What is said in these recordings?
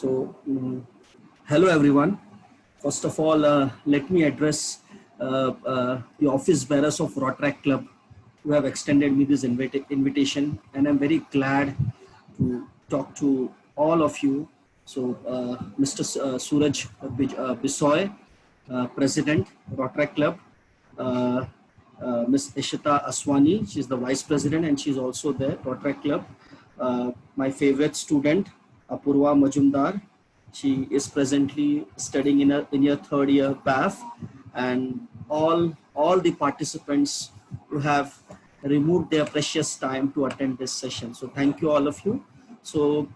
Hello everyone. First of all, let me address the office bearers of Rotaract Club who have extended me this invitation, and I'm very glad to talk to all of you. Mr. Suraj Bisoy, President, Rotaract Club, uh, Ms. Ishita Aswani, she's the Vice President and she's also there, Rotaract Club. My favorite student, Apurva Majumdar, she is presently studying in her third year PAF, and all the participants who have removed their precious time to attend this session. So thank you all of you. So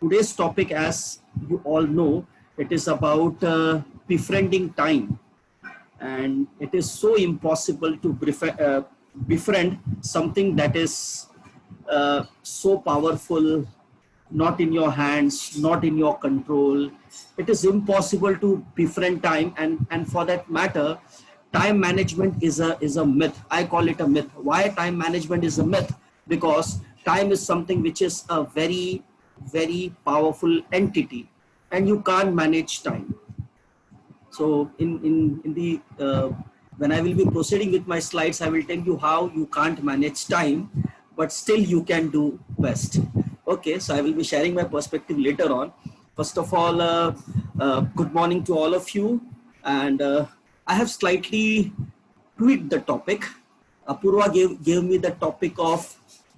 today's topic, as you all know, it is about befriending time, and it is so impossible to befriend something that is so powerful, not in your hands, not in your control. It is impossible to befriend time, and for that matter, time management is a myth. I call it a myth. Why time management is a myth? Because time is something which is a very, very powerful entity, and you can't manage time. So in the when I will be proceeding with my slides, I will tell you how you can't manage time, but still you can do best. Okay, so I will be sharing my perspective later on. First of all, good morning to all of you, and I have slightly tweaked the topic. Apurva gave me the topic of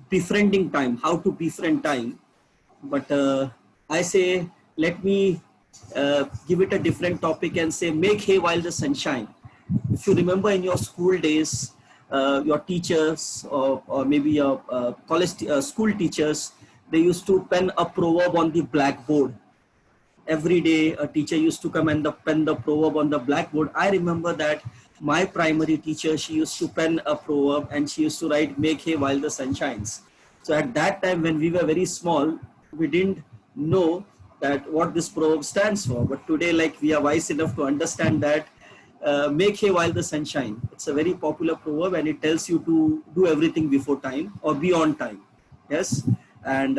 befriending time, how to befriend time, but I say let me give it a different topic and say make hay while the sun shines. If you remember in your school days, your teachers or maybe your college school teachers, they used to pen a proverb on the blackboard. Every day a teacher used to come and pen the proverb on the blackboard. I remember that my primary teacher, she used to pen a proverb and she used to write make hay while the sun shines. So at that time when we were very small, we didn't know that what this proverb stands for. But today, like, we are wise enough to understand that make hay while the sun shines. It's a very popular proverb, and it tells you to do everything before time or beyond time. Yes, and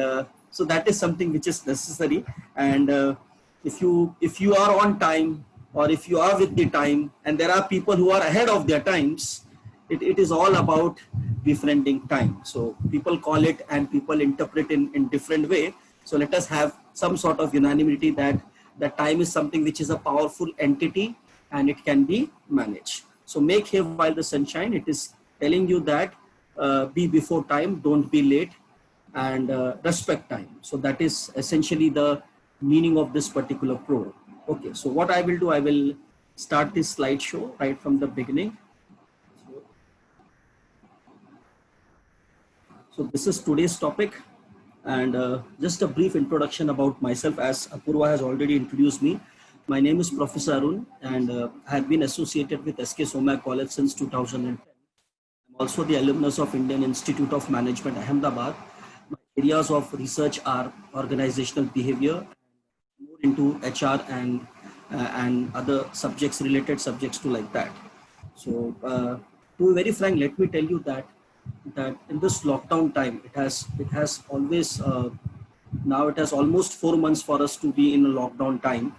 so that is something which is necessary. And if you are on time, or if you are with the time, and there are people who are ahead of their times, it is all about befriending time. So people call it and people interpret in different way. So let us have some sort of unanimity that time is something which is a powerful entity and it can be managed. So make hay while the sun shines. It is telling you that be before time, don't be late, and respect time. So that is essentially the meaning of this particular proverb. Okay, so what I will do, I will start this slideshow right from the beginning. So this is today's topic. And just a brief introduction about myself, as Apurva has already introduced me. My name is Professor Arun, and I have been associated with SK Somaiya College since 2010. I'm also the alumnus of Indian Institute of Management, Ahmedabad. My areas of research are organizational behavior, more into HR and other subjects, related subjects to like that. So to be very frank, let me tell you that in this lockdown time, it has always now it has almost 4 months for us to be in a lockdown time,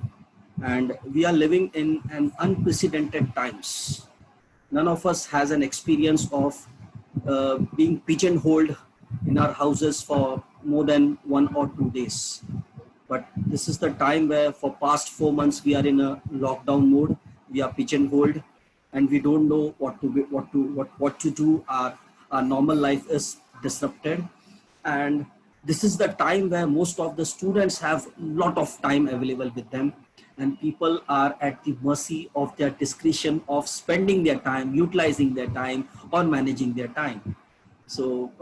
and we are living in an unprecedented times. None of us has an experience of being pigeonholed in our houses for more than 1 or 2 days. But this is the time where for past 4 months we are in a lockdown mode. We are pigeonholed, and we don't know what to do. Our normal life is disrupted, and this is the time where most of the students have a lot of time available with them, and people are at the mercy of their discretion of spending their time, utilizing their time, or managing their time. So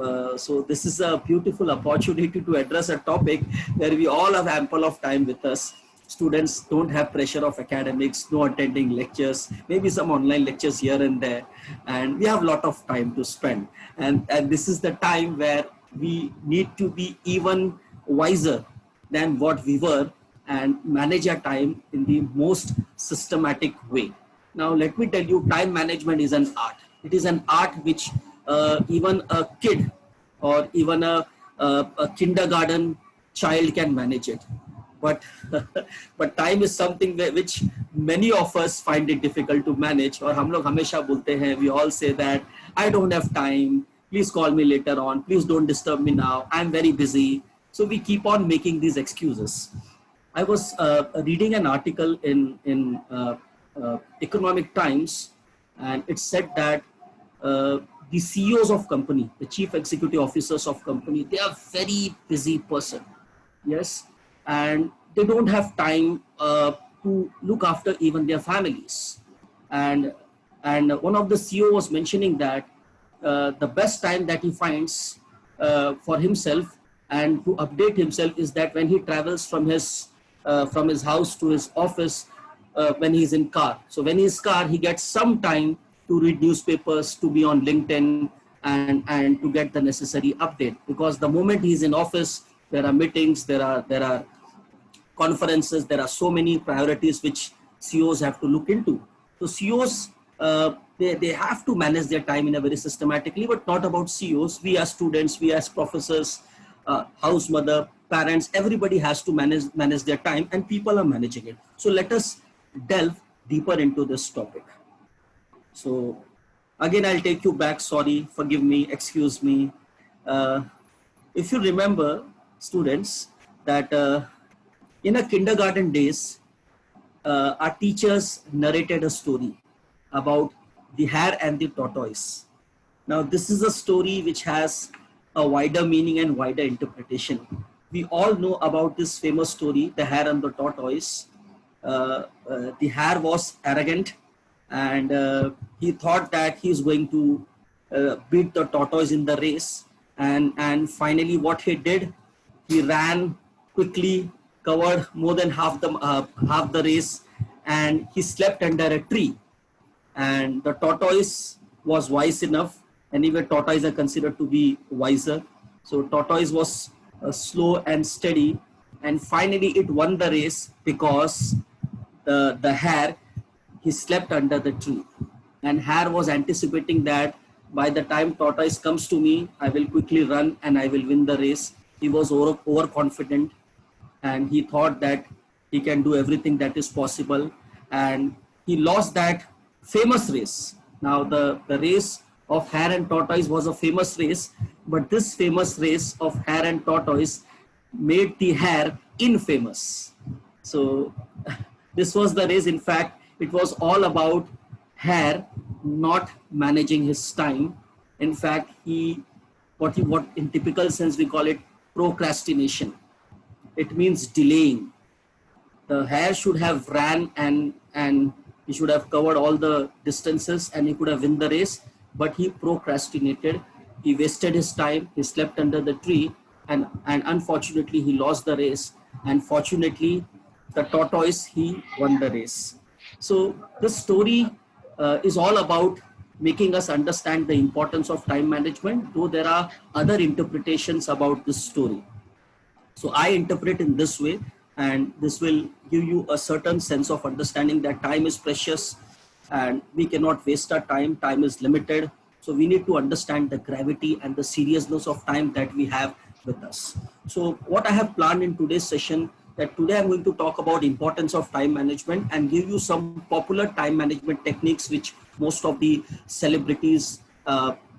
this is a beautiful opportunity to address a topic where we all have ample of time with us. Students don't have pressure of academics, no attending lectures, maybe some online lectures here and there, and we have a lot of time to spend. And this is the time where we need to be even wiser than what we were and manage our time in the most systematic way. Now, let me tell you, time management is an art. It is an art which even a kid or even a kindergarten child can manage it. but but time is something which many of us find it difficult to manage. और हम लोग हमेशा बोलते हैं, we all say that I don't have time, please call me later on, please don't disturb me now, I'm very busy. So we keep on making these excuses. I was reading an article in Economic Times, and it said that the CEOs of company, the chief executive officers of company, they are very busy person. Yes, and they don't have time to look after even their families. And one of the CEO was mentioning that the best time that he finds for himself and to update himself is that when he travels from his house to his office, when he's in car. So when he's car, he gets some time to read newspapers, to be on LinkedIn, and to get the necessary update. Because the moment he's in office, there are meetings, there are conferences, there are so many priorities which CEOs have to look into. So CEOs, they have to manage their time in a very systematically, but not about CEOs. We as students, we as professors, house mother, parents, everybody has to manage their time, and people are managing it. So let us delve deeper into this topic. So again, I'll take you back. Sorry, forgive me, excuse me. If you remember, students, that in a kindergarten days, our teachers narrated a story about the hare and the tortoise. Now, this is a story which has a wider meaning and wider interpretation. We all know about this famous story, the hare and the tortoise. The hare was arrogant, and he thought that he's going to beat the tortoise in the race. And finally, what he did, he ran quickly, covered more than half the race, and he slept under a tree. And the tortoise was wise enough. Anyway, tortoise are considered to be wiser. So tortoise was slow and steady, and finally it won the race because the hare, he slept under the tree, and hare was anticipating that by the time tortoise comes to me, I will quickly run and I will win the race. He was overconfident, and he thought that he can do everything that is possible, and he lost that famous race. Now the race of hare and tortoise was a famous race, but this famous race of hare and tortoise made the hare infamous. So this was the race. In fact, it was all about hare not managing his time. In fact, what in typical sense we call it procrastination. It means delaying. The hare should have ran and he should have covered all the distances and he could have won the race, but he procrastinated. He wasted his time. He slept under the tree, and unfortunately he lost the race. And fortunately, the tortoise, he won the race. So this story is all about making us understand the importance of time management, though there are other interpretations about this story. So I interpret in this way, and this will give you a certain sense of understanding that time is precious and we cannot waste our time. Time is limited. So we need to understand the gravity and the seriousness of time that we have with us. So what I have planned in today's session, that today I'm going to talk about importance of time management and give you some popular time management techniques which most of the celebrities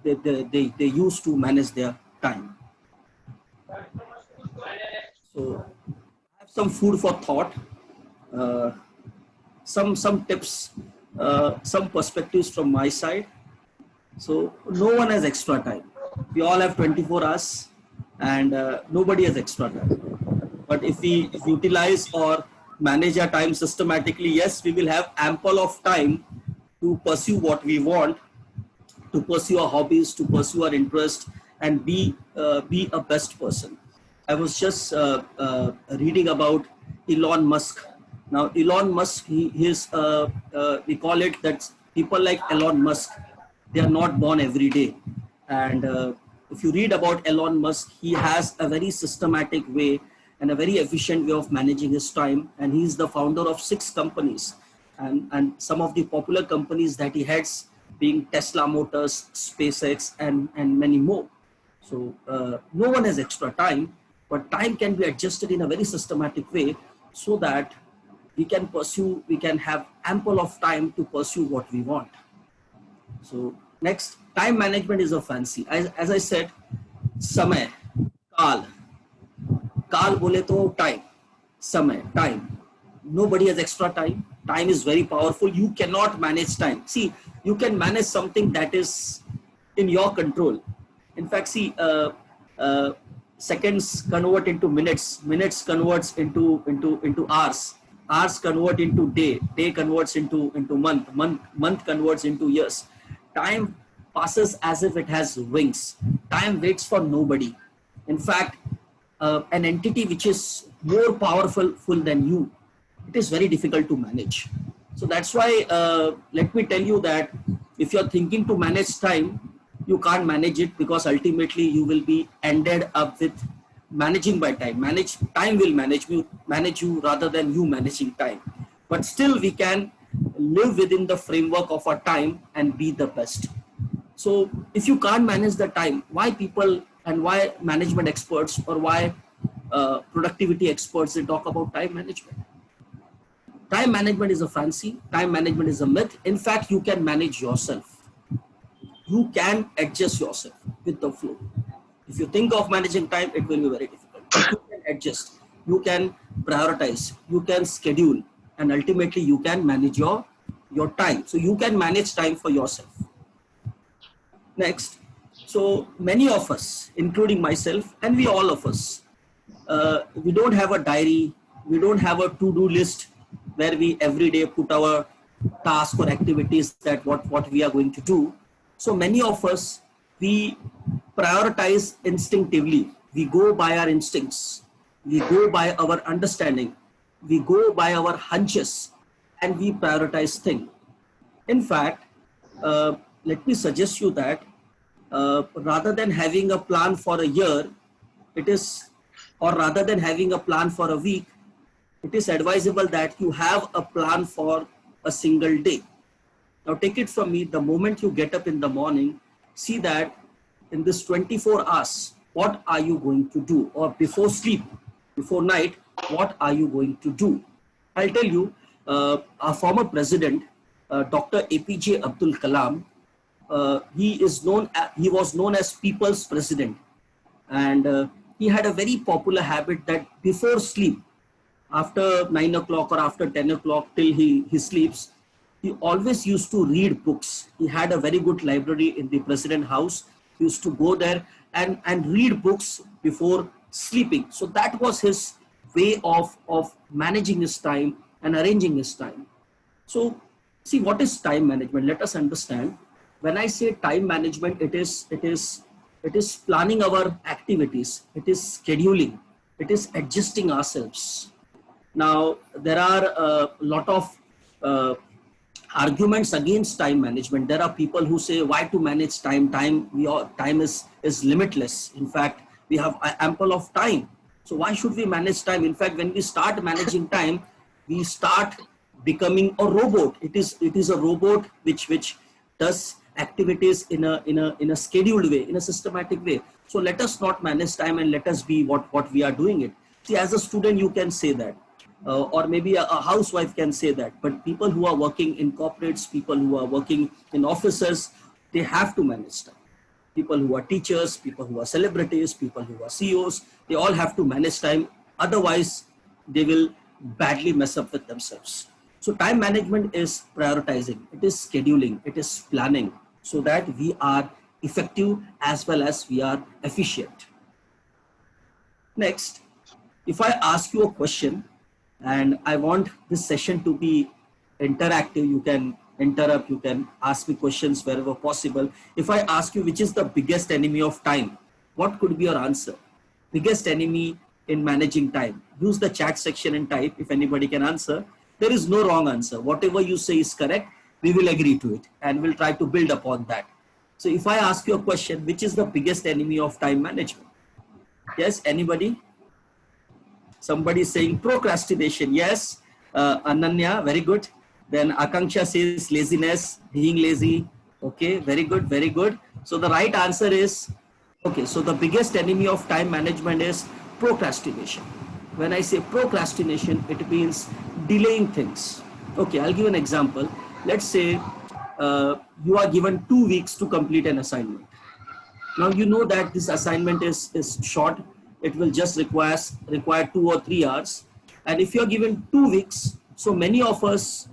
they use to manage their time. So I have some food for thought, some tips, some perspectives from my side. So no one has extra time. We all have 24 hours, and nobody has extra time. But if we utilize or manage our time systematically, yes, we will have ample of time to pursue what we want, to pursue our hobbies, to pursue our interests, and be a best person. I was just reading about Elon Musk. Now, Elon Musk, we call it that people like Elon Musk, they are not born every day. And if you read about Elon Musk, he has a very systematic way and a very efficient way of managing his time. And he's the founder of 6 companies. And some of the popular companies that he heads being Tesla Motors, SpaceX, and many more. So no one has extra time, but time can be adjusted in a very systematic way so that we can pursue, we can have ample of time to pursue what we want. So next, time management is a fancy. As I said, samay, kal. Kal bole to time, samay, time. Nobody has extra time. Time is very powerful. You cannot manage time. See, you can manage something that is in your control. In fact, see, seconds convert into minutes. Minutes converts into hours. Hours convert into day. Day converts into month. Month converts into years. Time passes as if it has wings. Time waits for nobody. In fact, an entity which is more powerful than you, it is very difficult to manage. So that's why, let me tell you that if you're thinking to manage time, you can't manage it, because ultimately you will be ended up with managing by time. Time will manage you rather than you managing time. But still we can live within the framework of our time and be the best. So if you can't manage the time, why people and why management experts or why productivity experts, they talk about time management? Time management is a fancy, time management is a myth. In fact, you can manage yourself. You can adjust yourself with the flow. If you think of managing time, it will be very difficult. But you can adjust, you can prioritize, you can schedule, and ultimately you can manage your time. So you can manage time for yourself. Next, so many of us, including myself, and we all of us, we don't have a diary, we don't have a to-do list where we every day put our tasks or activities that what we are going to do. So many of us, we prioritize instinctively. We go by our instincts. We go by our understanding. We go by our hunches, and we prioritize things. In fact, let me suggest you that rather than having a plan for a year, or rather than having a plan for a week, it is advisable that you have a plan for a single day. Now take it from me, the moment you get up in the morning, see that in this 24 hours, what are you going to do? Or before sleep, before night, what are you going to do? I'll tell you, our former president, Dr. APJ Abdul Kalam, he was known as People's President. And he had a very popular habit that before sleep, after 9 o'clock or after 10 o'clock till he sleeps, he always used to read books. He had a very good library in the President House. He used to go there and read books before sleeping. So that was his way of managing his time and arranging his time. So see, what is time management? Let us understand. When I say time management, it is planning our activities. It is scheduling. It is adjusting ourselves. Now, there are a lot of arguments against time management. There are people who say, why to manage time? Time is limitless. In fact, we have ample of time. So why should we manage time? In fact, when we start managing time, we start becoming a robot. It is a robot which does activities in a scheduled way, in a systematic way. So let us not manage time, and let us be what we are doing it. See, as a student, you can say that. Or maybe a housewife can say that, but people who are working in corporates, people who are working in offices, they have to manage time. People who are teachers, people who are celebrities, people who are CEOs, they all have to manage time. Otherwise, they will badly mess up with themselves. So time management is prioritizing, it is scheduling, it is planning, so that we are effective as well as we are efficient. Next, if I ask you a question, and I want this session to be interactive, you can interrupt, you can ask me questions wherever possible. If I ask you, which is the biggest enemy of time, what could be your answer? Biggest enemy in managing time? Use the chat section and type if anybody can answer. There is no wrong answer. Whatever you say is correct. We will agree to it and we'll try to build upon that. So if I ask you a question, which is the biggest enemy of time management? Yes, anybody? Somebody saying procrastination. Yes, Ananya, very good. Then Akanksha says laziness, being lazy. Okay, very good, very good. So the right answer is, okay, so the biggest enemy of time management is procrastination. when I say procrastination, it means delaying things. Okay, I'll give an example. Let's say you are given 2 weeks to complete an assignment. Now you know that this assignment is short. It will just require 2 or 3 hours. And if you're given 2 weeks, so many of us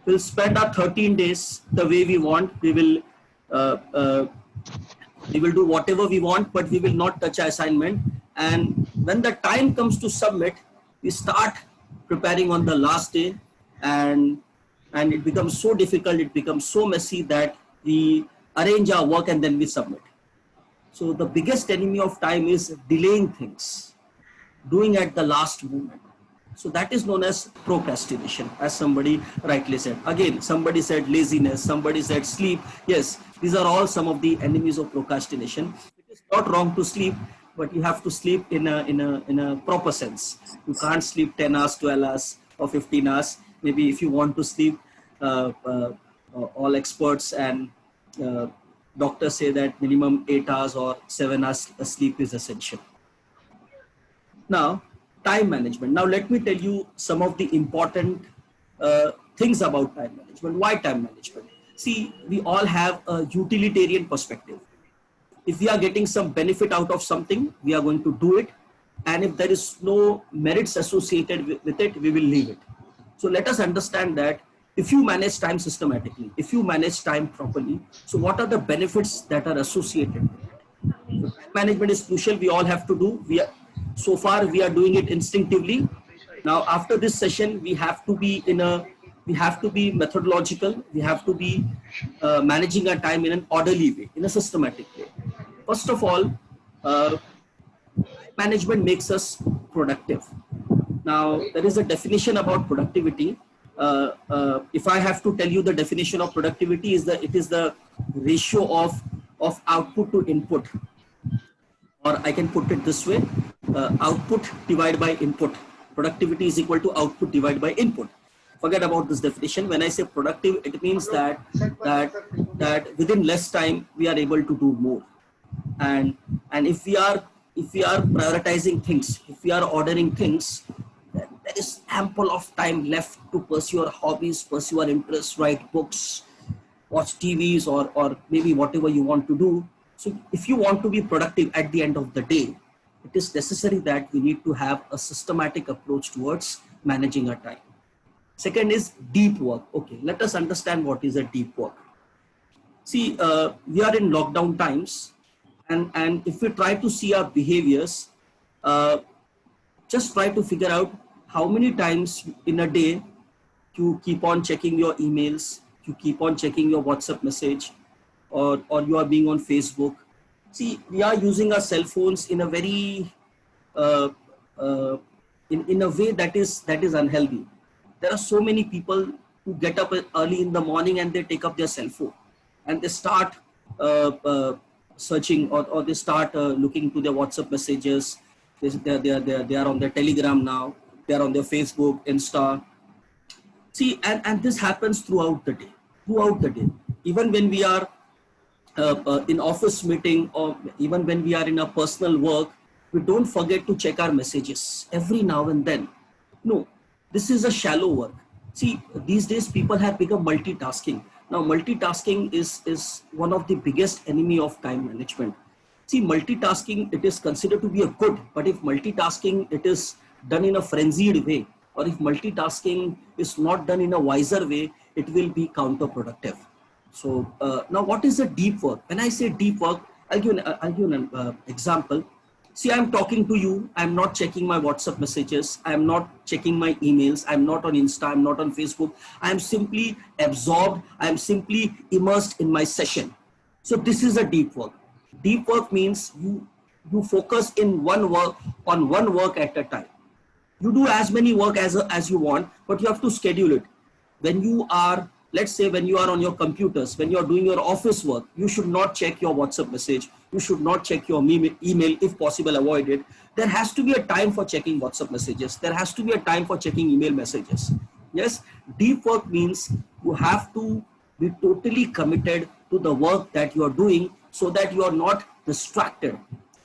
will spend our 13 days the way we want. Uh, uh, we will do whatever we want, but we will not touch our assignment. And when the time comes to submit, we start preparing on the last day, and it becomes so difficult, it becomes so messy that we arrange our work and then we submit. So the biggest enemy of time is delaying things, doing at the last moment. So that is known as procrastination, as somebody rightly said. Again, somebody said laziness, somebody said sleep. Yes, these are all some of the enemies of procrastination. It is not wrong to sleep, but you have to sleep in a proper sense. You can't sleep 10 hours, 12 hours, or 15 hours. Maybe if you want to sleep, all experts and doctors say that minimum 8 hours or 7 hours sleep is essential. Now, time management. Now, let me tell you some of the important things about time management. Why time management? See, we all have a utilitarian perspective. If we are getting some benefit out of something, we are going to do it. And if there is no merits associated with it, we will leave it. So let us understand that if you manage time systematically, if you manage time properly, so what are the benefits that are associated with it? So time management is crucial. We all have to do. So far we are doing it instinctively. Now after this session, we have to be methodological. We have to be managing our time in an orderly way, in a systematic way. First of all, management makes us productive. Now there is a definition about productivity. If I have to tell you the definition of productivity, it is the ratio of output to input, or I can put it this way, output divided by input. Productivity is equal to output divided by input. Forget about this definition. When I say productive, it means that within less time we are able to do more. And if we are prioritizing things, if we are ordering things, there is ample of time left to pursue your hobbies, pursue your interests, write books, watch TVs, or maybe whatever you want to do. So if you want to be productive at the end of the day, it is necessary that we need to have a systematic approach towards managing our time. Second is deep work. Okay, let us understand what is a deep work. See, we are in lockdown times, and if we try to see our behaviors, just try to figure out how many times in a day you keep on checking your emails, you keep on checking your WhatsApp message, or you are being on Facebook. See, we are using our cell phones in a very in a way that is unhealthy. There are so many people who get up early in the morning and they take up their cell phone and they start searching, or they start looking to their WhatsApp messages. They are on their Telegram now. They are on their Facebook, Insta. See, and this happens throughout the day. Even when we are in office meeting, or even when we are in our personal work, we don't forget to check our messages every now and then. No, this is a shallow work. See, these days people have become multitasking. Now, multitasking is one of the biggest enemy of time management. See, multitasking, it is considered to be a good, but if multitasking, it is done in a frenzied way, or if multitasking is not done in a wiser way, it will be counterproductive. So now what is a deep work? When I say deep work, I'll give an example. See, I'm talking to you. I'm not checking my WhatsApp messages. I'm not checking my emails. I'm not on Insta. I'm not on Facebook. I'm simply absorbed. I'm simply immersed in my session. So this is a deep work. Deep work means you focus in one work at a time. You do as many work as you want, but you have to schedule it. When you are, let's say, when you are on your computers, when you are doing your office work, you should not check your WhatsApp message. You should not check your email, if possible, avoid it. There has to be a time for checking WhatsApp messages. There has to be a time for checking email messages. Yes, deep work means you have to be totally committed to the work that you are doing, so that you are not distracted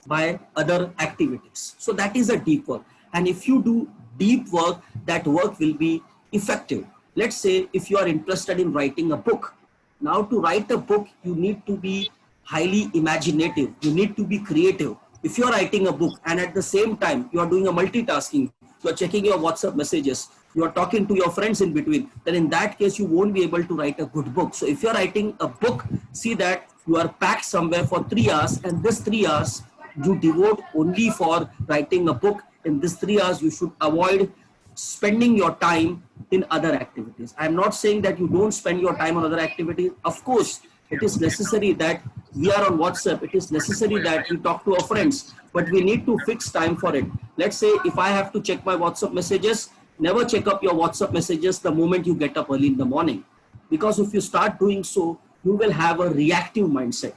by other activities. So that is a deep work. And if you do deep work, that work will be effective. Let's say if you are interested in writing a book. Now to write a book, you need to be highly imaginative. You need to be creative. If you're writing a book and at the same time you are doing a multitasking, you are checking your WhatsApp messages, you are talking to your friends in between, then in that case you won't be able to write a good book. So if you're writing a book, see that you are packed somewhere for 3 hours, and this 3 hours you devote only for writing a book. In this 3 hours you should avoid spending your time in other activities. I'm not saying that you don't spend your time on other activities. Of course, it is necessary that we are on WhatsApp. It is necessary that we talk to our friends, but we need to fix time for it. Let's say if I have to check my WhatsApp messages, never check up your WhatsApp messages the moment you get up early in the morning. Because if you start doing so, you will have a reactive mindset.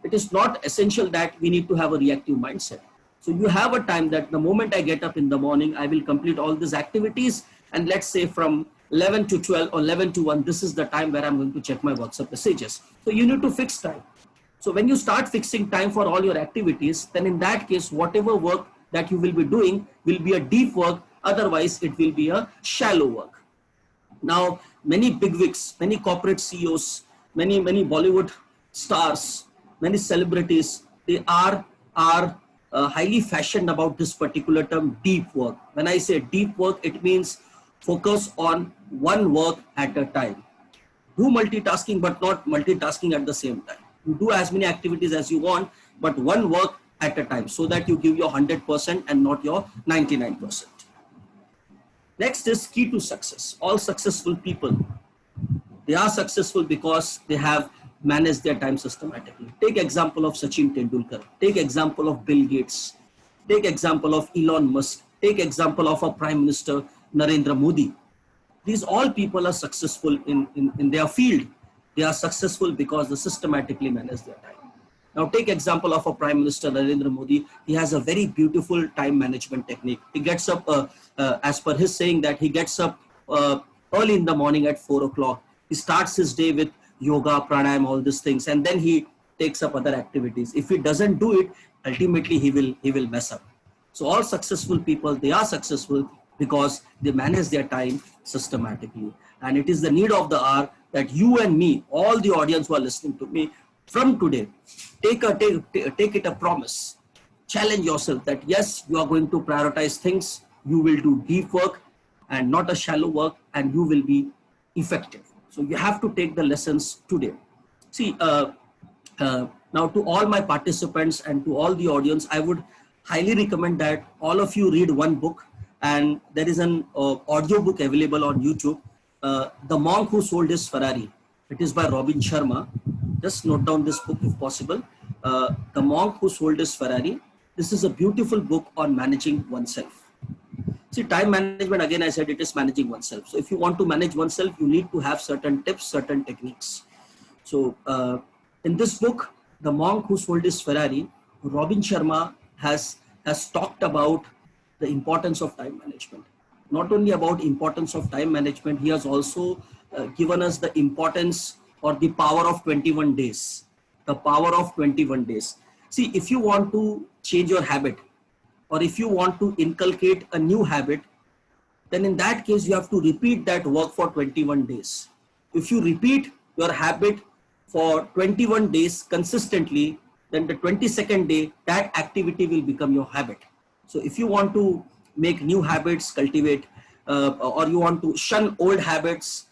It is not essential that we need to have a reactive mindset. So you have a time that the moment I get up in the morning, I will complete all these activities. And let's say from 11 to 12 or 11 to 1, this is the time where I'm going to check my WhatsApp messages. So you need to fix time. So when you start fixing time for all your activities, then in that case, whatever work that you will be doing will be a deep work. Otherwise, it will be a shallow work. Now, many bigwigs, many corporate CEOs, many Bollywood stars, many celebrities, they are highly fashioned about this particular term, deep work. When I say deep work, it means focus on one work at a time. Do multitasking, but not multitasking at the same time. You do as many activities as you want, but one work at a time, so that you give your 100% and not your 99%. Next is key to success. All successful people, they are successful because they have managed their time systematically. Take example of Sachin Tendulkar. Take example of Bill Gates. Take example of Elon Musk. Take example of our Prime Minister Narendra Modi. These all people are successful in their field. They are successful because they systematically manage their time. Now take example of our Prime Minister Narendra Modi. He has a very beautiful time management technique. He gets up, as per his saying, that he gets up early in the morning at 4 o'clock. He starts his day with yoga, pranayama, all these things, and then he takes up other activities. If he doesn't do it, ultimately he will mess up. So all successful people, they are successful because they manage their time systematically. And it is the need of the hour that you and me, all the audience who are listening to me, from today, take it a promise. Challenge yourself that yes, you are going to prioritize things. You will do deep work and not a shallow work, and you will be effective. So you have to take the lessons today. See, now to all my participants and to all the audience, I would highly recommend that all of you read one book, and there is an audio book available on YouTube, The Monk Who Sold His Ferrari. It is by Robin Sharma. Just note down this book if possible. The Monk Who Sold His Ferrari. This is a beautiful book on managing oneself. See, time management, again, I said it is managing oneself. So if you want to manage oneself, you need to have certain tips, certain techniques. So in this book, The Monk Who Sold His Ferrari, Robin Sharma has talked about the importance of time management. Not only about importance of time management, he has also given us the importance or the power of 21 days. The power of 21 days. See, if you want to change your habit, or if you want to inculcate a new habit, then in that case, you have to repeat that work for 21 days. If you repeat your habit for 21 days consistently, then the 22nd day, that activity will become your habit. So if you want to make new habits, cultivate, or you want to shun old habits,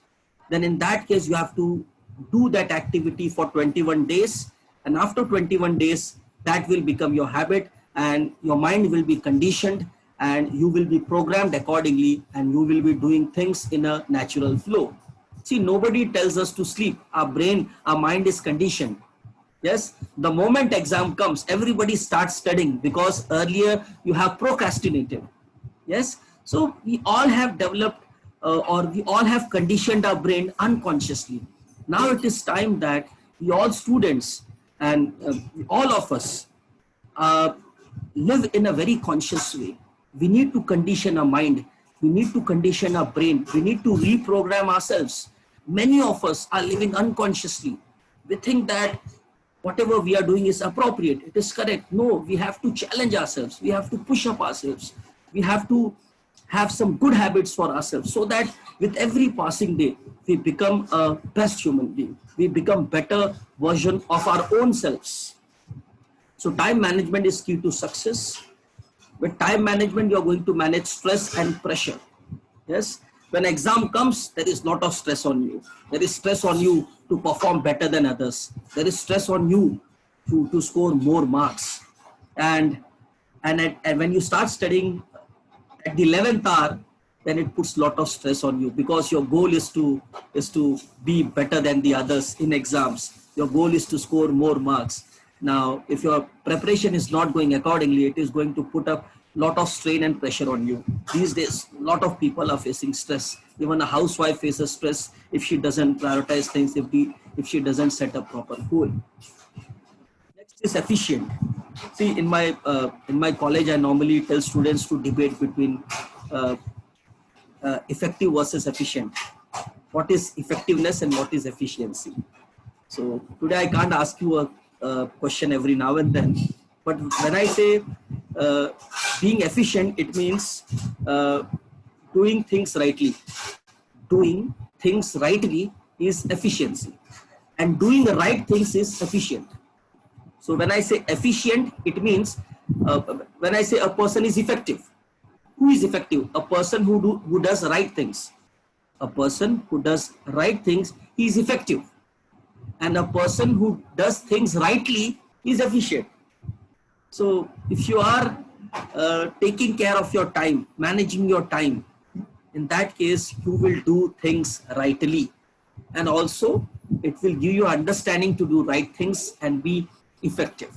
then in that case, you have to do that activity for 21 days. And after 21 days, that will become your habit, and your mind will be conditioned, and you will be programmed accordingly, and you will be doing things in a natural flow. See, nobody tells us to sleep. Our brain, our mind is conditioned. Yes, the moment exam comes, everybody starts studying because earlier you have procrastinated. Yes, so we all have developed or we all have conditioned our brain unconsciously. Now it is time that we all students and all of us live in a very conscious way. We need to condition our mind. We need to condition our brain. We need to reprogram ourselves. Many of us are living unconsciously. We think that whatever we are doing is appropriate, it is correct. No, we have to challenge ourselves, we have to push up ourselves, we have to have some good habits for ourselves, so that with every passing day we become a best human being, we become better version of our own selves. So time management is key to success. With time management, you are going to manage stress and pressure. Yes, when exam comes, there is lot of stress on you, there is stress on you to perform better than others, there is stress on you to score more marks. And when you start studying at the 11th hour, then it puts lot of stress on you, because your goal is to be better than the others in exams, your goal is to score more marks. Now if your preparation is not going accordingly, it is going to put up lot of strain and pressure on you. These days lot of people are facing stress. Even a housewife faces stress if she doesn't prioritize things, if she doesn't set a proper goal. Next is efficient. See, in my college, I normally tell students to debate between uh, effective versus efficient. What is effectiveness and what is efficiency? So today I can't ask you a question every now and then, but when I say uh, being efficient, it means doing things rightly. Doing things rightly is efficiency, and doing the right things is efficient. So when I say efficient, it means when I say a person is effective, who is effective? A person who does right things. A person who does right things, he is effective. And a person who does things rightly is efficient. So if you are taking care of your time, managing your time, in that case, you will do things rightly. And also, it will give you understanding to do right things and be effective.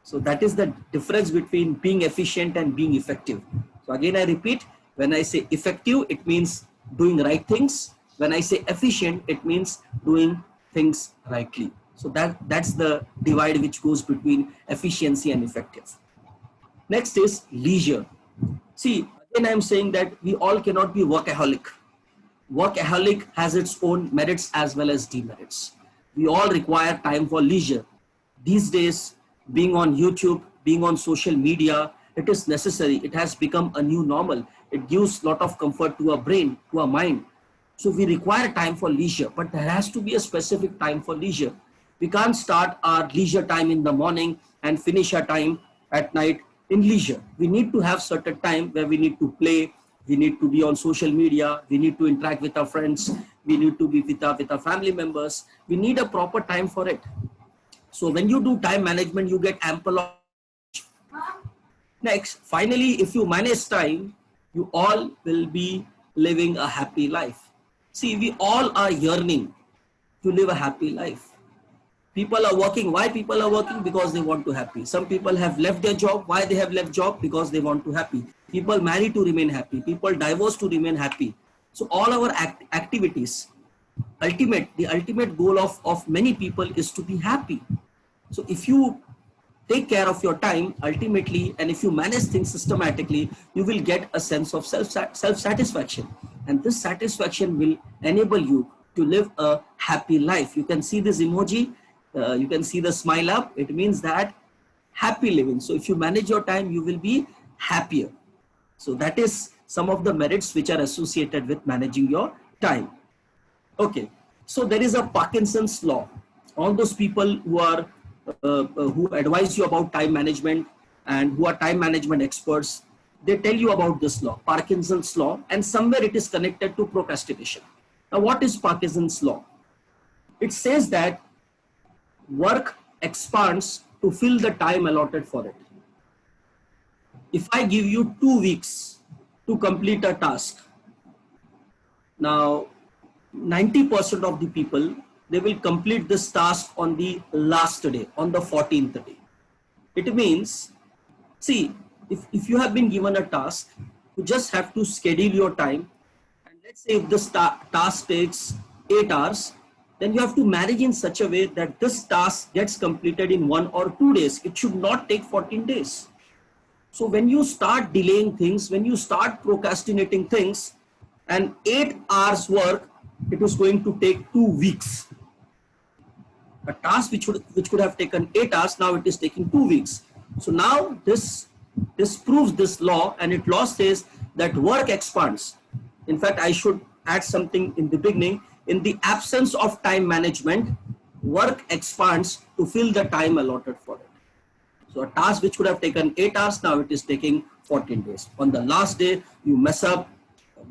So that is the difference between being efficient and being effective. So again, I repeat, when I say effective, it means doing right things. When I say efficient, it means doing things rightly. So that's the divide which goes between efficiency and effective. Next is leisure. See, again, I'm saying that we all cannot be workaholic. Workaholic has its own merits as well as demerits. We all require time for leisure. These days, being on YouTube, being on social media, it is necessary. It has become a new normal. It gives a lot of comfort to our brain, to our mind. So we require time for leisure, but there has to be a specific time for leisure. We can't start our leisure time in the morning and finish our time at night in leisure. We need to have certain time where we need to play, we need to be on social media, we need to interact with our friends, we need to be with our family members. We need a proper time for it. So when you do time management, you get ample of. Next, finally, if you manage time, you all will be living a happy life. See, we all are yearning to live a happy life. People are working. Why people are working? Because they want to happy. Some people have left their job. Why they have left job? Because they want to happy. People marry to remain happy. People divorce to remain happy. So all our activities, the ultimate goal of many people is to be happy. So if you take care of your time ultimately, and if you manage things systematically, you will get a sense of self-satisfaction. And this satisfaction will enable you to live a happy life. You can see this emoji, you can see the smile up. It means that happy living. So if you manage your time, you will be happier. So that is some of the merits which are associated with managing your time. Okay, so there is a Parkinson's law. All those people who are who advise you about time management and who are time management experts, they tell you about this law, Parkinson's law, and somewhere it is connected to procrastination. Now, what is Parkinson's law? It says that work expands to fill the time allotted for it. If I give you 2 weeks to complete a task, now 90% of the people, they will complete this task on the last day, on the 14th day. It means, see, if you have been given a task, you just have to schedule your time. And let's say if this task takes 8 hours, then you have to manage in such a way that this task gets completed in 1 or 2 days. It should not take 14 days. So when you start delaying things, when you start procrastinating things, and 8 hours work, it is going to take 2 weeks. A task which could have taken 8 hours, now it is taking 2 weeks. So now this proves this law, and it law says that work expands. In fact, I should add something in the beginning. In the absence of time management, work expands to fill the time allotted for it. So a task which could have taken 8 hours, now it is taking 14 days. On the last day, you mess up,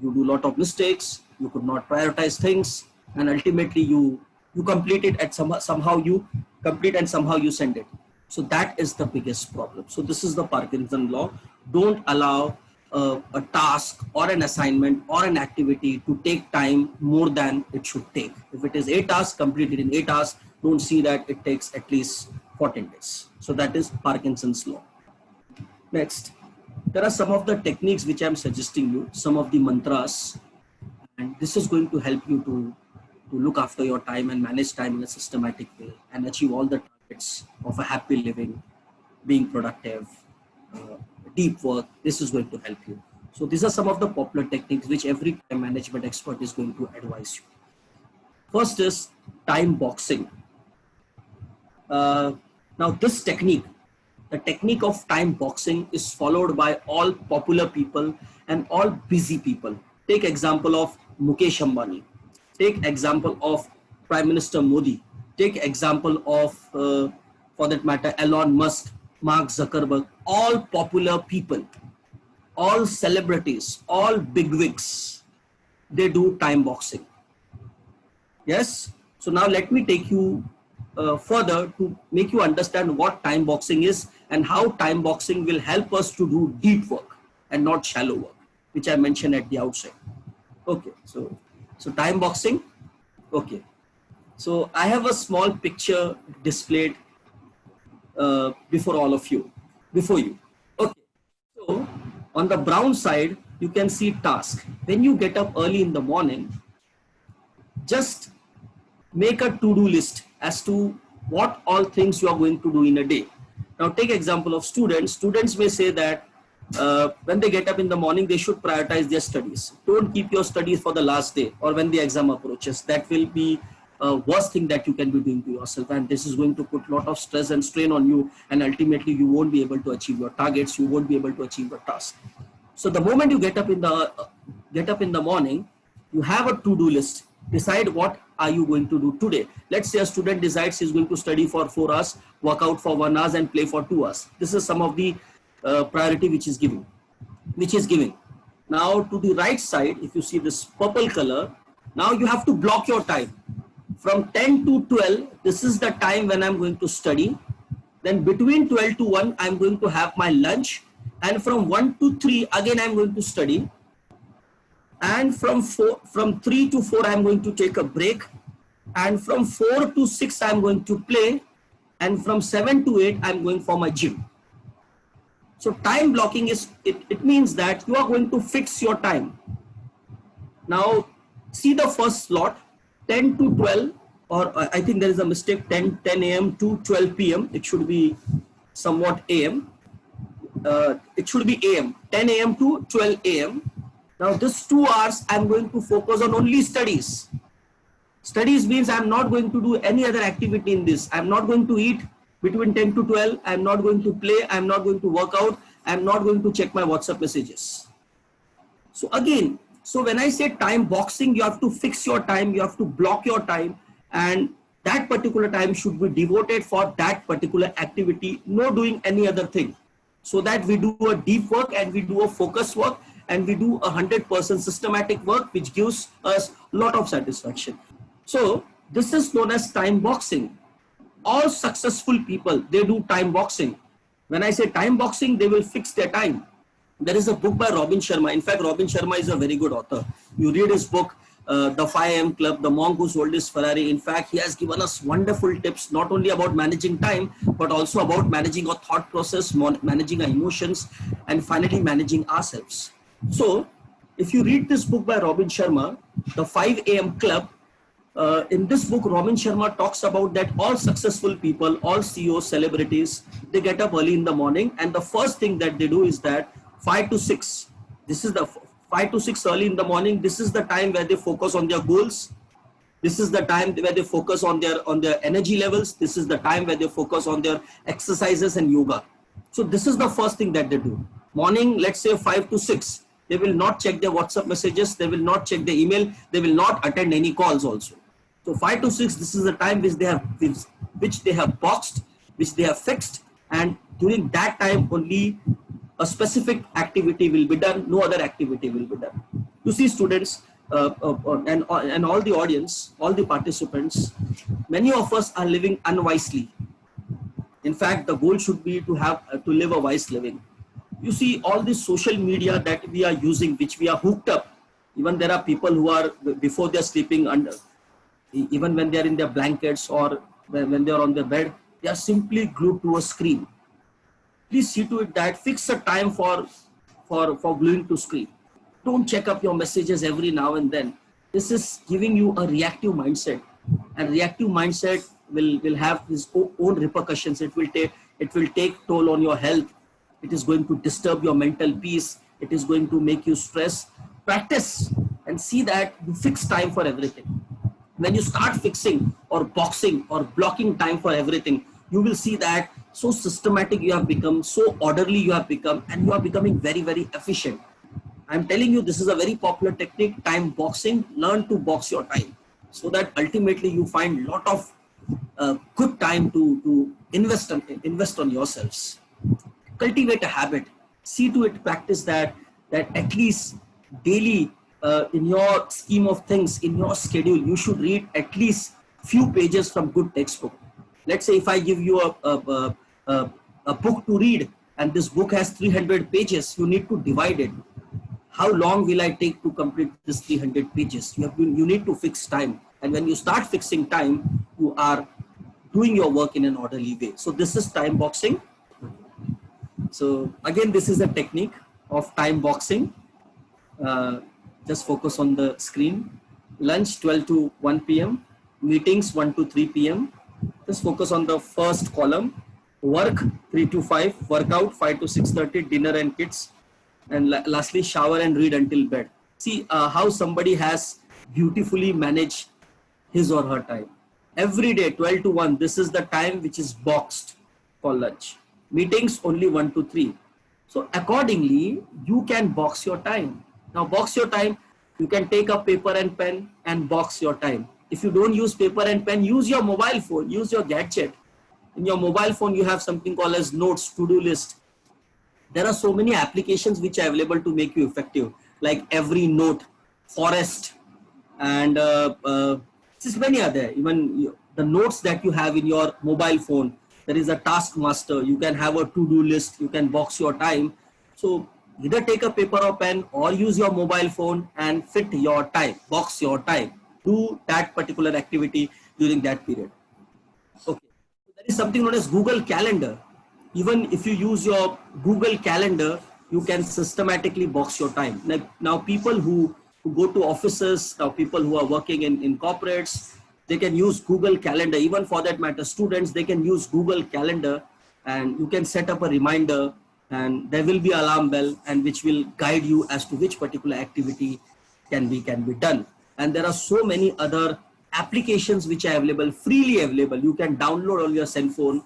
you do a lot of mistakes, you could not prioritize things, and ultimately you complete it at somehow you complete and somehow you send it. So that is the biggest problem. So this is the Parkinson law. Don't allow a task or an assignment or an activity to take time more than it should take. If it is 8 hours, complete it in 8 hours. Don't see that it takes at least 14 days. So that is Parkinson's law. Next, there are some of the techniques which I'm suggesting you, some of the mantras, and this is going to help you to look after your time and manage time in a systematic way and achieve all the targets of a happy living, being productive, deep work. This is going to help you. So these are some of the popular techniques which every time management expert is going to advise you. First is time boxing. Now this technique, the technique of time boxing, is followed by all popular people and all busy people. Take example of Mukesh Ambani. Take example of Prime Minister Modi. Take example of, for that matter, Elon Musk, Mark Zuckerberg. All popular people, all celebrities, all bigwigs, they do time boxing. Yes. So now let me take you further to make you understand what time boxing is and how time boxing will help us to do deep work and not shallow work, which I mentioned at the outset. Okay, so time boxing. Okay, so I have a small picture displayed before all of you, before you. Okay, so on the brown side, you can see task. When you get up early in the morning, just make a to-do list as to what all things you are going to do in a day. Now take example of students. Students may say that when they get up in the morning, they should prioritize their studies. Don't keep your studies for the last day or when the exam approaches. That will be a worst thing that you can be doing to yourself, and this is going to put a lot of stress and strain on you, and ultimately you won't be able to achieve your targets. You won't be able to achieve your task. So the moment you get up in the morning, you have a to-do list. Decide what are you going to do today. Let's say a student decides he's going to study for 4 hours, work out for 1 hour, and play for 2 hours. This is some of the priority which is given. Now to the right side, if you see this purple color, now you have to block your time. From 10 to 12, this is the time when I'm going to study. Then between 12 to 1, I'm going to have my lunch. And from 1 to 3, again, I'm going to study. And from 3 to 4, I'm going to take a break. And from 4 to 6, I'm going to play. And from 7 to 8, I'm going for my gym. So time blocking is, it means that you are going to fix your time. Now, see the first slot, 10 to 12, or I think there is a mistake, 10 a.m. to 12 p.m. It should be somewhat a.m. It should be a.m., 10 a.m. to 12 a.m. Now this 2 hours, I'm going to focus on only studies. Studies means I'm not going to do any other activity in this. I'm not going to eat between 10 to 12. I'm not going to play. I'm not going to work out. I'm not going to check my WhatsApp messages. So again, so when I say time boxing, you have to fix your time. You have to block your time, and that particular time should be devoted for that particular activity, no doing any other thing. So that we do a deep work and we do a focus work and we do 100% systematic work, which gives us a lot of satisfaction. So this is known as time boxing. All successful people, they do time boxing. When I say time boxing, they will fix their time. There is a book by Robin Sharma. In fact, Robin Sharma is a very good author. You read his book, The 5 AM Club, The Monk Who Sold His Ferrari. In fact, he has given us wonderful tips, not only about managing time, but also about managing our thought process, managing our emotions, and finally managing ourselves. So if you read this book by Robin Sharma, The 5 AM Club, in this book, Robin Sharma talks about that all successful people, all CEOs, celebrities, they get up early in the morning, and the first thing that they do is that 5 to 6, this is the 5 to 6 early in the morning, this is the time where they focus on their goals, This is the time where they focus on their energy levels. This is the time where they focus on their exercises and yoga. So this is the first thing that they do. Morning, let's say 5 to 6. They will not check their WhatsApp messages. They will not check the email. They will not attend any calls also. So 5 to 6, this is the time which they have boxed, which they have fixed. And during that time only a specific activity will be done. No other activity will be done. You see, students, and all the audience, all the participants, many of us are living unwisely. In fact, the goal should be to live a wise living. You see, all this social media that we are using, which we are hooked up. Even there are people who are, before they're sleeping under, even when they're in their blankets or when they're on their bed, they are simply glued to a screen. Please see to it that fix a time for gluing to screen. Don't check up your messages every now and then. This is giving you a reactive mindset, and reactive mindset will have its own repercussions. It will take toll on your health. It is going to disturb your mental peace. It is going to make you stress. Practice and see that you fix time for everything. When you start fixing or boxing or blocking time for everything, you will see that so systematic you have become, so orderly you have become, and you are becoming very, very efficient. I'm telling you, this is a very popular technique, time boxing. Learn to box your time so that ultimately you find a lot of good time to invest on yourselves. Cultivate a habit. See to it, practice that at least daily, in your scheme of things, in your schedule, you should read at least few pages from good textbook. Let's say if I give you a book to read, and this book has 300 pages, you need to divide it. How long will I take to complete this 300 pages? You need to fix time. And when you start fixing time, you are doing your work in an orderly way. So this is time boxing. So again, this is a technique of time boxing. Just focus on the screen. Lunch 12 to 1 p.m. Meetings 1 to 3 p.m. Just focus on the first column. Work 3 to 5. Workout 5 to 6:30. Dinner and kids. And lastly, shower and read until bed. See how somebody has beautifully managed his or her time. Every day 12 to 1. This is the time which is boxed for lunch. Meetings only 1 to 3. So accordingly, you can box your time. Now box your time. You can take a paper and pen and box your time. If you don't use paper and pen, use your mobile phone, use your gadget. In your mobile phone, you have something called as notes, to-do list. There are so many applications which are available to make you effective, like Evernote, Forest, and just many other. Even the notes that you have in your mobile phone, there is a taskmaster. You can have a to-do list. You can box your time. So either take a paper or pen or use your mobile phone and fit your time, box your time. Do that particular activity during that period. Okay. There is something known as Google Calendar. Even if you use your Google Calendar, you can systematically box your time. Like now people who go to offices, now people who are working in corporates, they can use Google Calendar. Even for that matter, students, they can use Google Calendar, and you can set up a reminder, and there will be alarm bell, and which will guide you as to which particular activity can be done. And there are so many other applications which are available, freely available. You can download on your cell phone.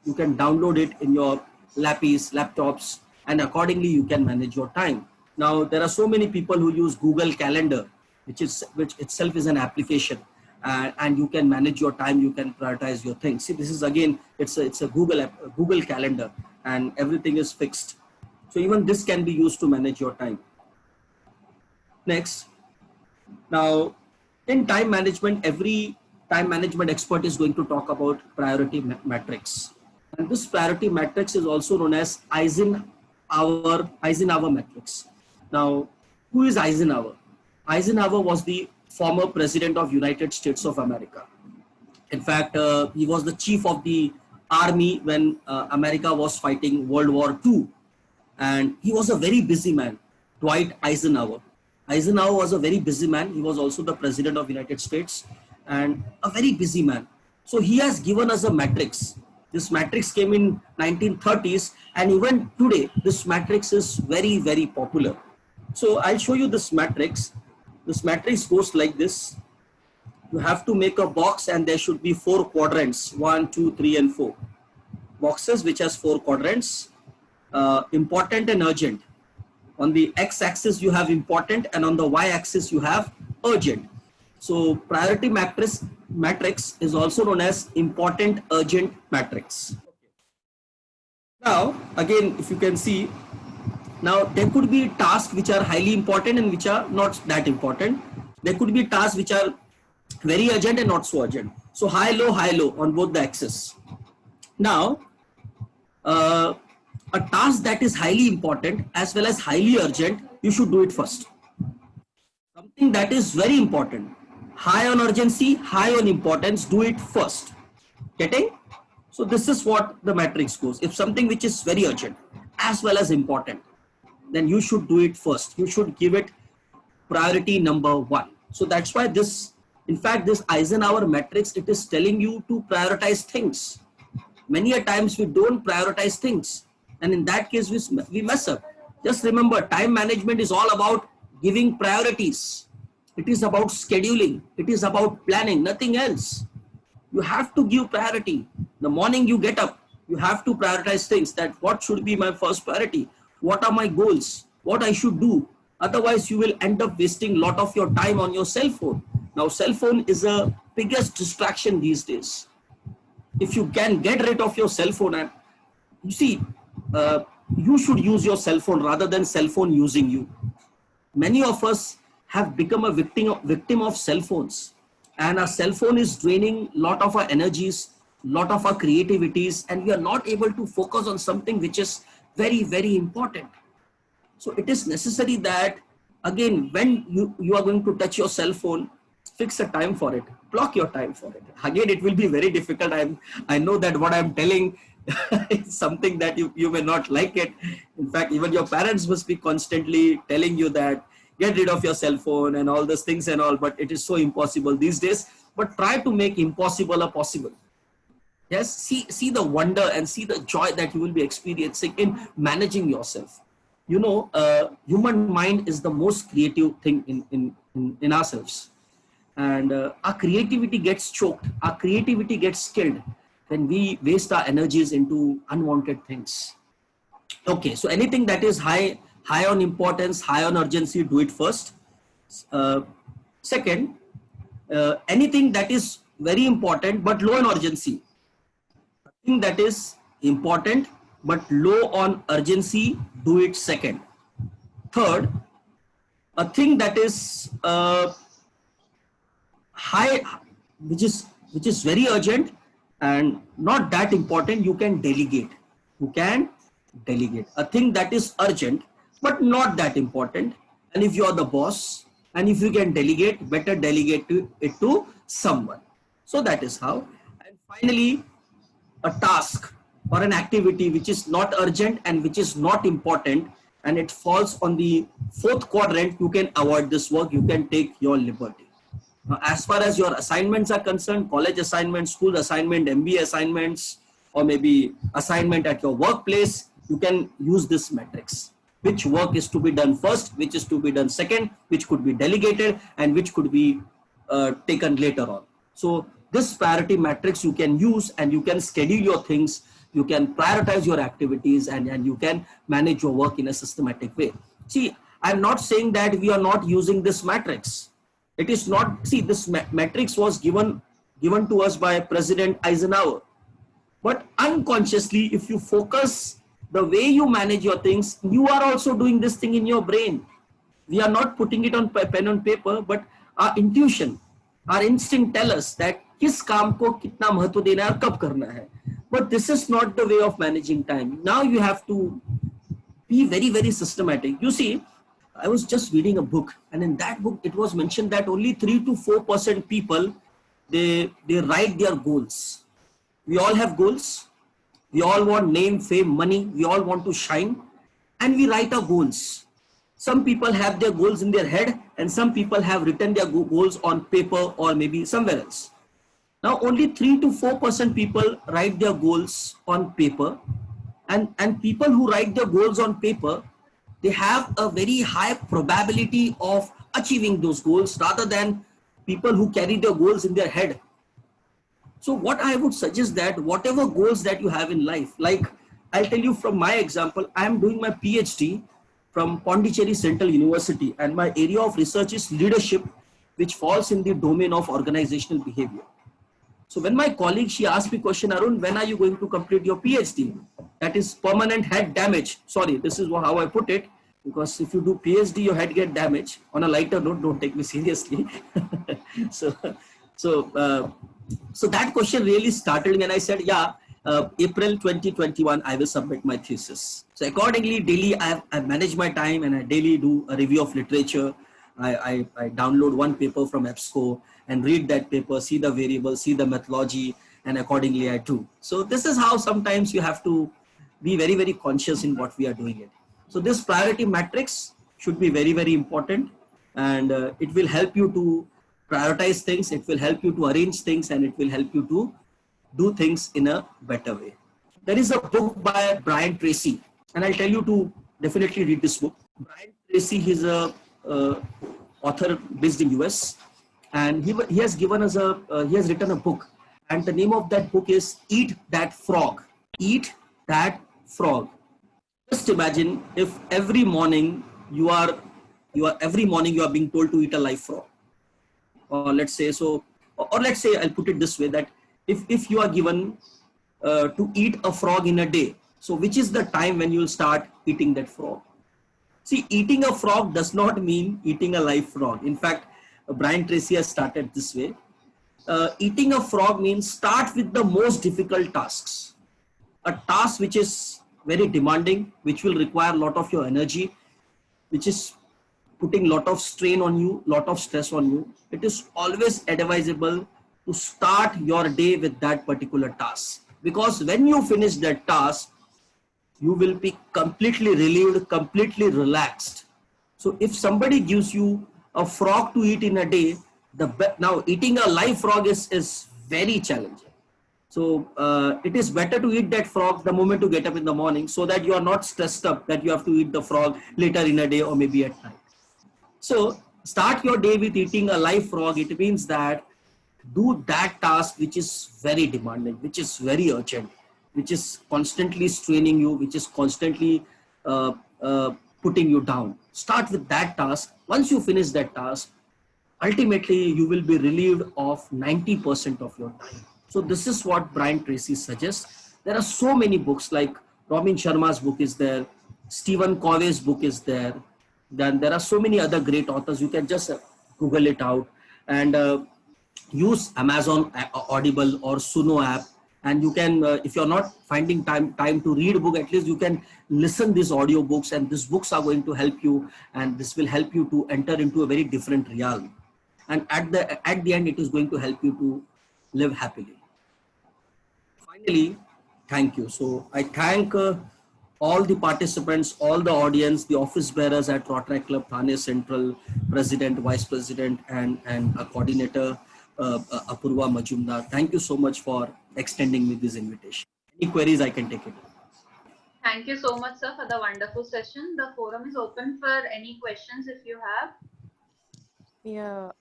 You can download it in your laptops, and accordingly you can manage your time. Now there are so many people who use Google Calendar, which itself is an application, and you can manage your time. You can prioritize your things. See, this is again, it's a Google Calendar, and everything is fixed. So even this can be used to manage your time. Next, now in time management, every time management expert is going to talk about priority matrix. And this priority matrix is also known as Eisenhower matrix. Now, who is Eisenhower? Eisenhower was the former president of United States of America. In fact, he was the chief of the army when America was fighting World War II. And he was a very busy man, Dwight Eisenhower. Eisenhower was a very busy man. He was also the president of United States and a very busy man. So he has given us a matrix. This matrix came in 1930s, and even today, this matrix is very, very popular. So I'll show you this matrix. This matrix goes like this. You have to make a box and there should be 4 quadrants, 1, 2, 3 and 4 boxes which has 4 quadrants, important and urgent. On the x-axis you have important and on the y-axis you have urgent. So priority matrix is also known as important urgent matrix. Now again, if you can see, now there could be tasks which are highly important and which are not that important. There could be tasks which are very urgent and not so urgent. So high low on both the axes. Now a task that is highly important as well as highly urgent, you should do it first. Something that is very important, high on urgency, high on importance, do it first. Getting? So this is what the matrix goes. If something which is very urgent as well as important, then you should do it first. You should give it priority number 1. So that's why this, in fact, this Eisenhower matrix, it is telling you to prioritize things. Many a times we don't prioritize things, and in that case we mess up. Just remember, time management is all about giving priorities. It is about scheduling. It is about planning, nothing else. You have to give priority. The morning you get up, you have to prioritize things, that what should be my first priority? What are my goals? What I should do? Otherwise, you will end up wasting a lot of your time on your cell phone. Now, cell phone is the biggest distraction these days. If you can get rid of your cell phone, and you see, you should use your cell phone rather than cell phone using you. Many of us have become a victim of cell phones, and our cell phone is draining a lot of our energies, lot of our creativities, and we are not able to focus on something which is very, very important. So it is necessary that, again, when you are going to touch your cell phone, fix a time for it, block your time for it. Again, it will be very difficult. I know that what I'm telling is something that you may not like it. In fact, even your parents must be constantly telling you that get rid of your cell phone and all those things and all, but it is so impossible these days. But try to make impossible a possible. Yes, see the wonder and see the joy that you will be experiencing in managing yourself. You know, human mind is the most creative thing in ourselves. And our creativity gets choked, our creativity gets killed when we waste our energies into unwanted things. Okay, so anything that is high on importance, high on urgency, do it first. Second, anything that is very important but low on urgency. Thing that is important but low on urgency, do it second. Third, a thing that is high, which is very urgent and not that important, you can delegate. You can delegate. A thing that is urgent but not that important, and if you are the boss and if you can delegate, better delegate it to someone. So that is how. And finally, a task or an activity which is not urgent and which is not important, and it falls on the 4th quadrant, you can avoid this work. You can take your liberty. Now, as far as your assignments are concerned, college assignments, school assignment, MBA assignments, or maybe assignment at your workplace, you can use this matrix. Which work is to be done first, which is to be done second, which could be delegated, and which could be taken later on. So this priority matrix you can use, and you can schedule your things, you can prioritize your activities, and you can manage your work in a systematic way. See, I'm not saying that we are not using this matrix. It is not, see, this matrix was given to us by President Eisenhower. But unconsciously, if you focus the way you manage your things, you are also doing this thing in your brain. We are not putting it on pen on paper, but our intuition, our instinct tell us that किस काम को कितना महत्व देना है और कब करना है. But this is not the way of managing time. Now you have to be very, very systematic. You see, I was just reading a book, and in that book it was mentioned that only 3 to 4% people they write their goals. We all have goals. We all want name, fame, money. We all want to shine, and we write our goals. Some people have their goals in their head, and some people have written their goals on paper or maybe somewhere else. Now, only 3 to 4% people write their goals on paper, and people who write their goals on paper, they have a very high probability of achieving those goals rather than people who carry their goals in their head. So what I would suggest that whatever goals that you have in life, like I'll tell you from my example, I am doing my PhD from Pondicherry Central University, and my area of research is leadership, which falls in the domain of organizational behavior. So when my colleague, she asked me question, Arun, when are you going to complete your PhD? That is permanent head damage. Sorry, this is how I put it, because if you do PhD, your head get damaged. On a lighter note, don't take me seriously. so, so that question really started me, and I said, yeah, April 2021, I will submit my thesis. So accordingly, daily I manage my time, and I daily do a review of literature. I download one paper from EBSCO and read that paper, see the variables, see the methodology, and accordingly I do. So this is how sometimes you have to be very, very conscious in what we are doing it. So this priority matrix should be very, very important, and it will help you to prioritize things, it will help you to arrange things, and it will help you to do things in a better way. There is a book by Brian Tracy, and I'll tell you to definitely read this book. Brian Tracy, he's a author based in US, and he has given us he has written a book, and the name of that book is Eat That Frog. Eat That Frog. Just imagine if every morning you are being told to eat a live frog, or let's say I'll put it this way, that if you are given to eat a frog in a day, so which is the time when you will start eating that frog? See, eating a frog does not mean eating a live frog. In fact, Brian Tracy has started this way. Eating a frog means start with the most difficult tasks. A task which is very demanding, which will require a lot of your energy, which is putting a lot of strain on you, lot of stress on you. It is always advisable to start your day with that particular task, because when you finish that task, you will be completely relieved, completely relaxed. So if somebody gives you a frog to eat in a day, now eating a live frog is very challenging. So it is better to eat that frog the moment you get up in the morning, so that you are not stressed up that you have to eat the frog later in a day or maybe at night. So start your day with eating a live frog. It means that do that task which is very demanding, which is very urgent, which is constantly straining you, which is constantly putting you down. Start with that task. Once you finish that task, ultimately you will be relieved of 90% of your time. So this is what Brian Tracy suggests. There are so many books, like Robin Sharma's book is there, Stephen Covey's book is there. Then there are so many other great authors. You can just Google it out and use Amazon Audible or Suno app. And you can, if you're not finding time to read a book, at least you can listen these audio books, and these books are going to help you, and this will help you to enter into a very different realm. And at the end, it is going to help you to live happily. Finally, thank you. So I thank all the participants, all the audience, the office bearers at Rotaract Club Thane Central, President, Vice President, and a coordinator, Apurva Majumdar. Thank you so much for extending me this invitation. Any queries, I can take it. Thank you so much, sir, for the wonderful session. The forum is open for any questions if you have. Yeah.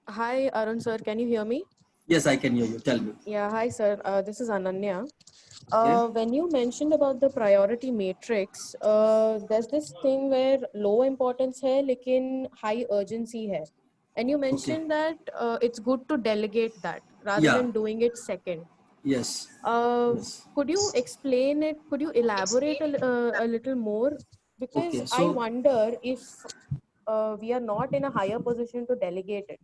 Hi, Arun sir. Can you hear me? Yes, I can hear you. Tell me. Yeah. Hi, sir. This is Ananya. Yeah. When you mentioned about the priority matrix, there's this thing where low importance hai, lekin high urgency hai. And you mentioned that it's good to delegate that rather than doing it second. Yes. Yes. Could you explain it? Could you elaborate a little more? Because Okay, so I wonder if we are not in a higher position to delegate it.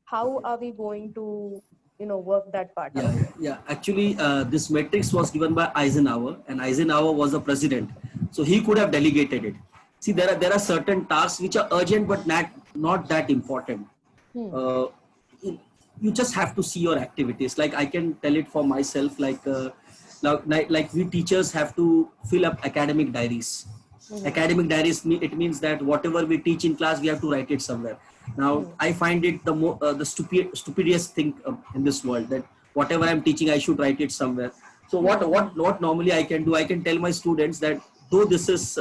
How are we going to, work that part out? Yeah. Actually, this matrix was given by Eisenhower, and Eisenhower was the president, so he could have delegated it. See, there are certain tasks which are urgent but not that important. You just have to see your activities. Like I can tell it for myself. Like we teachers have to fill up academic diaries. Academic diaries, it means that whatever we teach in class, we have to write it somewhere. Now, I find it the stupidest thing in this world, that whatever I'm teaching, I should write it somewhere. So what normally I can do, I can tell my students that though this is,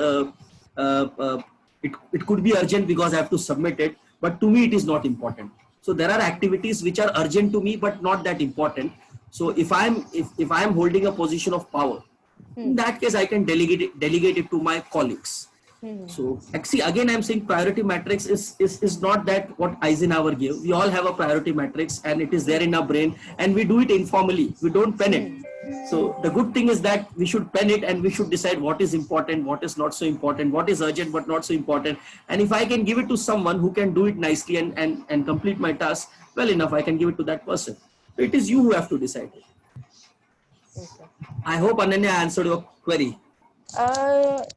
it could be urgent because I have to submit it, but to me it is not important. So there are activities which are urgent to me, but not that important. So if I'm holding a position of power, in that case, I can delegate it to my colleagues. So see, again, I'm saying priority matrix is not that what Eisenhower gave. We all have a priority matrix and it is there in our brain, and we do it informally. We don't pen it. So the good thing is that we should pen it and we should decide what is important, what is not so important, what is urgent but not so important. And if I can give it to someone who can do it nicely and complete my task well enough, I can give it to that person. So it is you who have to decide. Okay. I hope Ananya answered your query.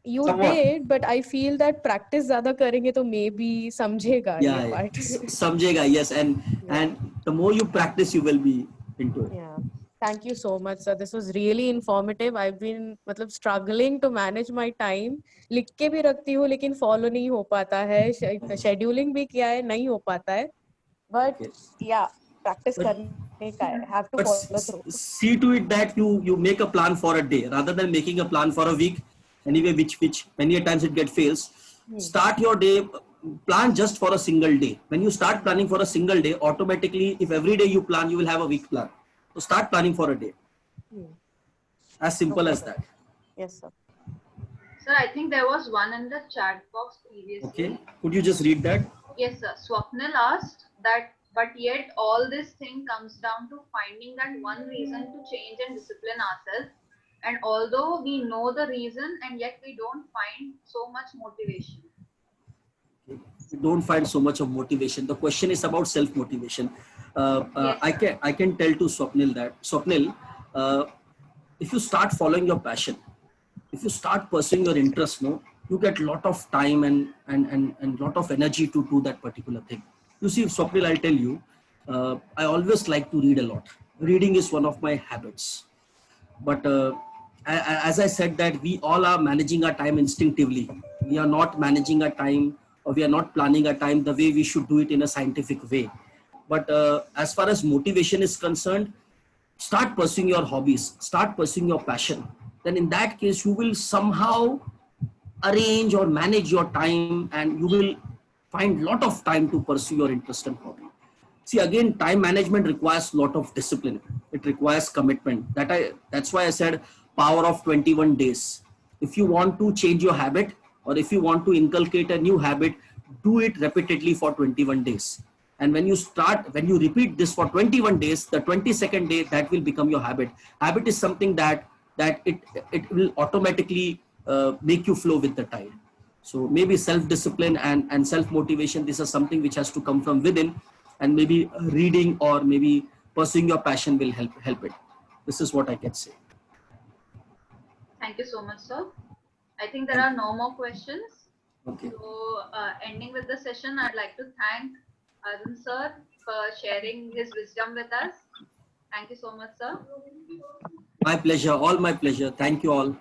You Somewhat. did, but I feel that practice ज़्यादा करेंगे तो maybe समझेगा ये Yeah, part. samjhega, yes, and the more you practice, you will be into it. Yeah. Thank you so much, sir. This was really informative. I've been मतलब struggling to manage my time. लिख के भी रखती हूँ लेकिन follow नहीं हो पाता है. Scheduling भी किया है, नहीं हो पाता है. But Okay. yeah, practice But- करने का है. Have to But follow through. see to it that you make a plan for a day rather than making a plan for a week. Anyway, which many a times it get fails. Start your day, plan just for a single day. When you start planning for a single day, automatically, if every day you plan, you will have a week plan. So start planning for a day. As simple as that. Yes, sir. Sir, I think there was one in the chat box previously. Okay. Could you just read that? Yes, sir. Swapnil asked that, but yet all this thing comes down to finding that one reason to change and discipline ourselves. And although we know the reason, and yet we don't find so much motivation. You don't find so much of motivation. The question is about self-motivation. Yes, I can tell to Swapnil that Swapnil, if you start following your passion, if you start pursuing your interest, no, you get a lot of time and lot of energy to do that particular thing. You see, Swapnil, I'll tell you, I always like to read a lot. Reading is one of my habits. But as I said that we all are managing our time instinctively. We are not managing our time, or we are not planning our time the way we should do it in a scientific way. But as far as motivation is concerned, start pursuing your hobbies, start pursuing your passion. Then in that case, you will somehow arrange or manage your time, and you will find a lot of time to pursue your interest and hobby. See, again, time management requires a lot of discipline. It requires commitment. That's why I said power of 21 days. If you want to change your habit, or if you want to inculcate a new habit, do it repeatedly for 21 days. And when you repeat this for 21 days, the 22nd day, that will become your habit. Habit is something that it will automatically make you flow with the tide. So maybe self-discipline and self-motivation, this is something which has to come from within, and maybe reading or maybe pursuing your passion will help it. This is what I can say. Thank you so much, sir. I think there are no more questions. Okay. So, ending with the session, I'd like to thank Arun sir for sharing his wisdom with us. Thank you so much, sir. My pleasure. All my pleasure. Thank you all.